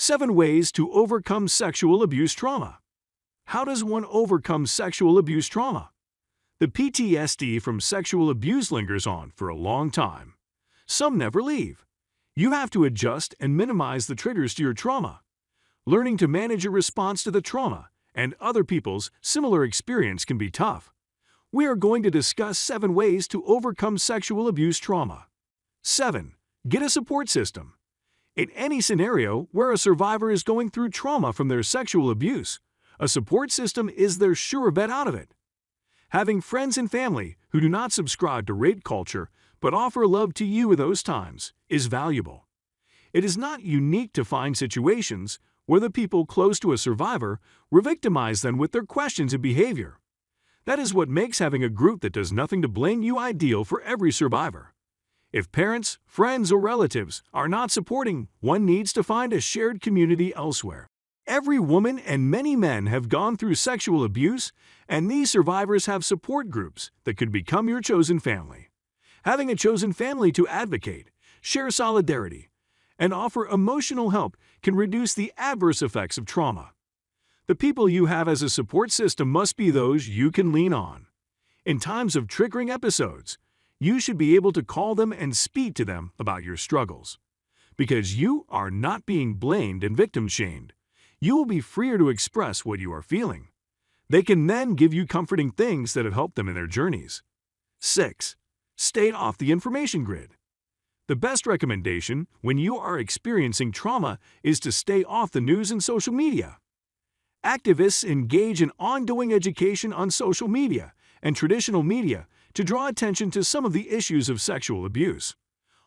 7 ways to overcome sexual abuse trauma. How does one overcome sexual abuse trauma? The PTSD from sexual abuse lingers on for a long time. Some never leave. You have to adjust and minimize the triggers to your trauma. Learning to manage your response to the trauma and other people's similar experience can be tough. We are going to discuss 7 ways to overcome sexual abuse trauma. 7. Get a support system. In any scenario where a survivor is going through trauma from their sexual abuse, a support system is their sure bet out of it. Having friends and family who do not subscribe to rape culture but offer love to you in those times is valuable. It is not unique to find situations where the people close to a survivor re-victimize them with their questions and behavior. That is what makes having a group that does nothing to blame you ideal for every survivor. If parents, friends, or relatives are not supporting, one needs to find a shared community elsewhere. Every woman and many men have gone through sexual abuse, and these survivors have support groups that could become your chosen family. Having a chosen family to advocate, share solidarity, and offer emotional help can reduce the adverse effects of trauma. The people you have as a support system must be those you can lean on. In times of triggering episodes, you should be able to call them and speak to them about your struggles. Because you are not being blamed and victim-shamed, you will be freer to express what you are feeling. They can then give you comforting things that have helped them in their journeys. 6. Stay off the information grid. The best recommendation when you are experiencing trauma is to stay off the news and social media. Activists engage in ongoing education on social media and traditional media to draw attention to some of the issues of sexual abuse.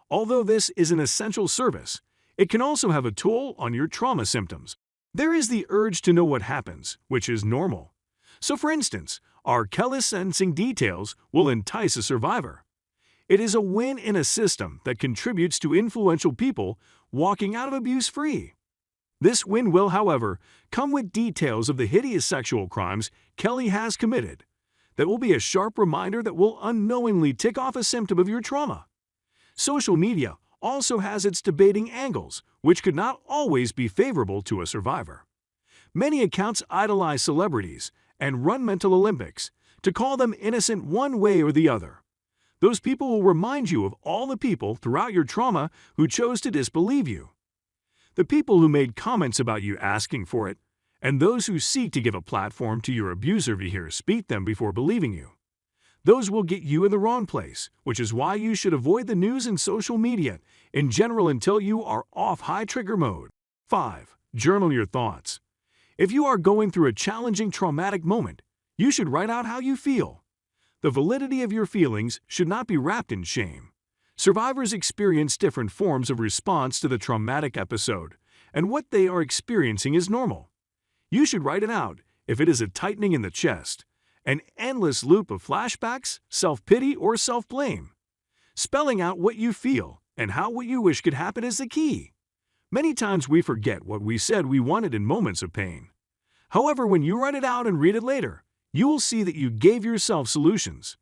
Although this is an essential service, it can also have a toll on your trauma symptoms. There is the urge to know what happens, which is normal. So for instance, our careless-sensing details will entice a survivor. It is a win in a system that contributes to influential people walking out of abuse free. This win will, however, come with details of the hideous sexual crimes Kelly has committed. That will be a sharp reminder that will unknowingly tick off a symptom of your trauma. Social media also has its debating angles, which could not always be favorable to a survivor. Many accounts idolize celebrities and run mental Olympics to call them innocent one way or the other. Those people will remind you of all the people throughout your trauma who chose to disbelieve you. The people who made comments about you asking for it, and those who seek to give a platform to your abuser via speak them before believing you. Those will get you in the wrong place, which is why you should avoid the news and social media in general until you are off high trigger mode. 5. Journal your thoughts. If you are going through a challenging traumatic moment, you should write out how you feel. The validity of your feelings should not be wrapped in shame. Survivors experience different forms of response to the traumatic episode, and what they are experiencing is normal. You should write it out if it is a tightening in the chest, an endless loop of flashbacks, self-pity, or self-blame. Spelling out what you feel and how what you wish could happen is the key. Many times we forget what we said we wanted in moments of pain. However, when you write it out and read it later, you will see that you gave yourself solutions.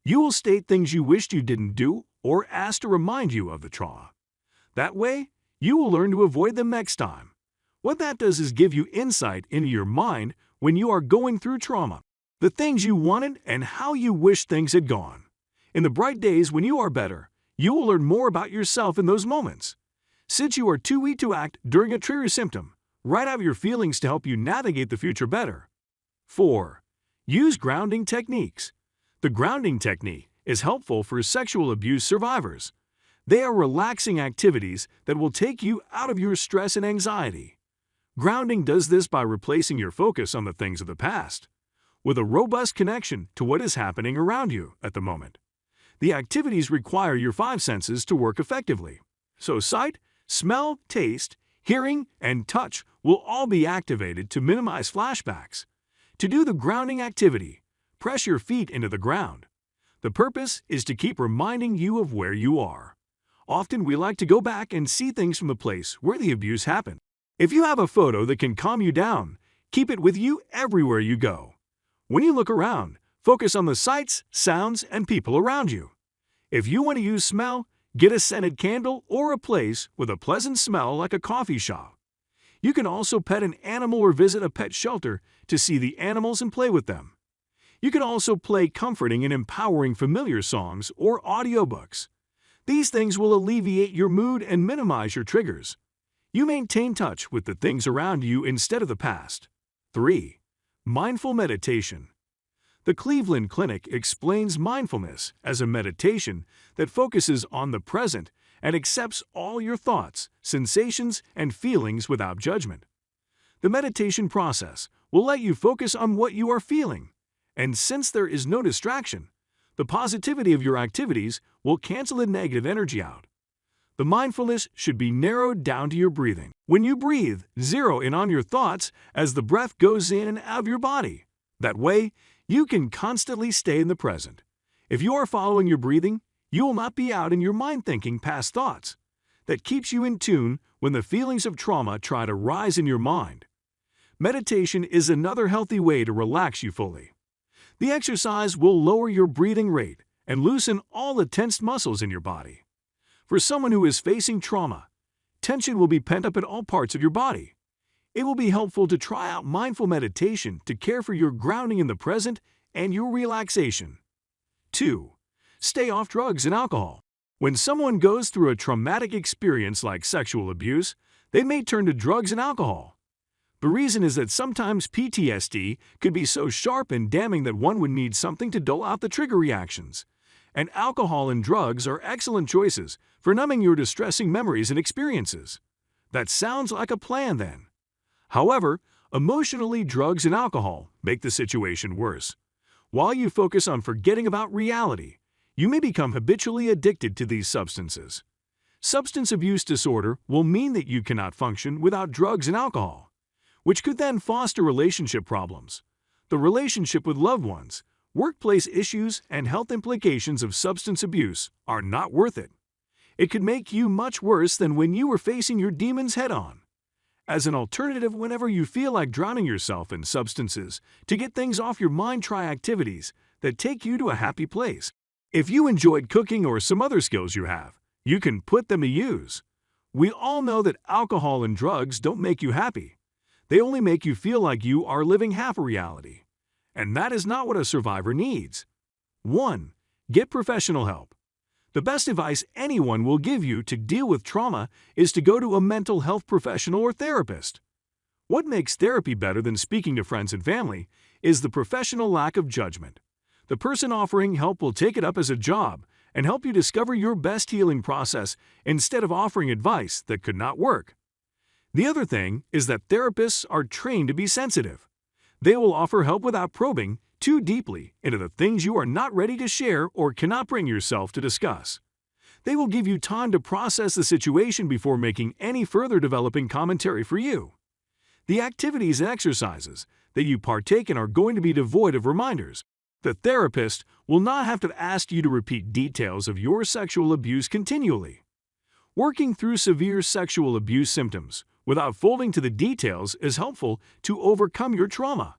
You will state things you wished you didn't do or ask to remind you of the trauma. That way, you will learn to avoid them next time. What that does is give you insight into your mind when you are going through trauma, the things you wanted and how you wish things had gone. In the bright days when you are better, you will learn more about yourself in those moments. Since you are too weak to act during a trigger symptom, write out your feelings to help you navigate the future better. 4. Use grounding techniques. The grounding technique is helpful for sexual abuse survivors. They are relaxing activities that will take you out of your stress and anxiety. Grounding does this by replacing your focus on the things of the past, with a robust connection to what is happening around you at the moment. The activities require your 5 senses to work effectively. So sight, smell, taste, hearing, and touch will all be activated to minimize flashbacks. To do the grounding activity, press your feet into the ground. The purpose is to keep reminding you of where you are. Often we like to go back and see things from the place where the abuse happened. If you have a photo that can calm you down, keep it with you everywhere you go. When you look around, focus on the sights, sounds, and people around you. If you want to use smell, get a scented candle or a place with a pleasant smell like a coffee shop. You can also pet an animal or visit a pet shelter to see the animals and play with them. You can also play comforting and empowering familiar songs or audiobooks. These things will alleviate your mood and minimize your triggers. You maintain touch with the things around you instead of the past. 3. Mindful meditation. The Cleveland Clinic explains mindfulness as a meditation that focuses on the present and accepts all your thoughts, sensations, and feelings without judgment. The meditation process will let you focus on what you are feeling, and since there is no distraction, the positivity of your activities will cancel the negative energy out. The mindfulness should be narrowed down to your breathing. When you breathe, zero in on your thoughts as the breath goes in and out of your body. That way, you can constantly stay in the present. If you are following your breathing, you will not be out in your mind thinking past thoughts. That keeps you in tune when the feelings of trauma try to rise in your mind. Meditation is another healthy way to relax you fully. The exercise will lower your breathing rate and loosen all the tensed muscles in your body. For someone who is facing trauma, tension will be pent up in all parts of your body. It will be helpful to try out mindful meditation to care for your grounding in the present and your relaxation. 2. Stay off drugs and alcohol. When someone goes through a traumatic experience like sexual abuse, they may turn to drugs and alcohol. The reason is that sometimes PTSD could be so sharp and damning that one would need something to dull out the trigger reactions. And alcohol and drugs are excellent choices for numbing your distressing memories and experiences. That sounds like a plan then. However, emotionally, drugs and alcohol make the situation worse. While you focus on forgetting about reality, you may become habitually addicted to these substances. Substance abuse disorder will mean that you cannot function without drugs and alcohol, which could then foster relationship problems. The relationship with loved ones, workplace issues, and health implications of substance abuse are not worth it. It could make you much worse than when you were facing your demons head-on. As an alternative, whenever you feel like drowning yourself in substances, to get things off your mind, try activities that take you to a happy place. If you enjoyed cooking or some other skills you have, you can put them to use. We all know that alcohol and drugs don't make you happy. They only make you feel like you are living half a reality. And that is not what a survivor needs. 1. Get professional help. The best advice anyone will give you to deal with trauma is to go to a mental health professional or therapist. What makes therapy better than speaking to friends and family is the professional lack of judgment. The person offering help will take it up as a job and help you discover your best healing process instead of offering advice that could not work. The other thing is that therapists are trained to be sensitive. They will offer help without probing too deeply into the things you are not ready to share or cannot bring yourself to discuss. They will give you time to process the situation before making any further developing commentary for you. The activities and exercises that you partake in are going to be devoid of reminders. The therapist will not have to ask you to repeat details of your sexual abuse continually. Working through severe sexual abuse symptoms without folding to the details is helpful to overcome your trauma.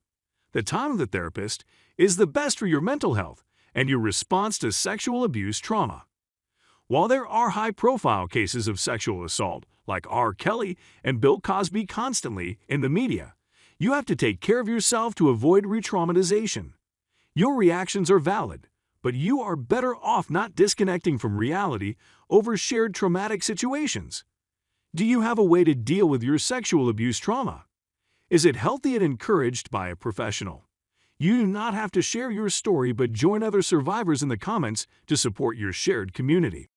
The time of the therapist is the best for your mental health and your response to sexual abuse trauma. While there are high-profile cases of sexual assault, like R. Kelly and Bill Cosby constantly in the media, you have to take care of yourself to avoid re-traumatization. Your reactions are valid, but you are better off not disconnecting from reality over shared traumatic situations. Do you have a way to deal with your sexual abuse trauma? Is it healthy and encouraged by a professional? You do not have to share your story but join other survivors in the comments to support your shared community.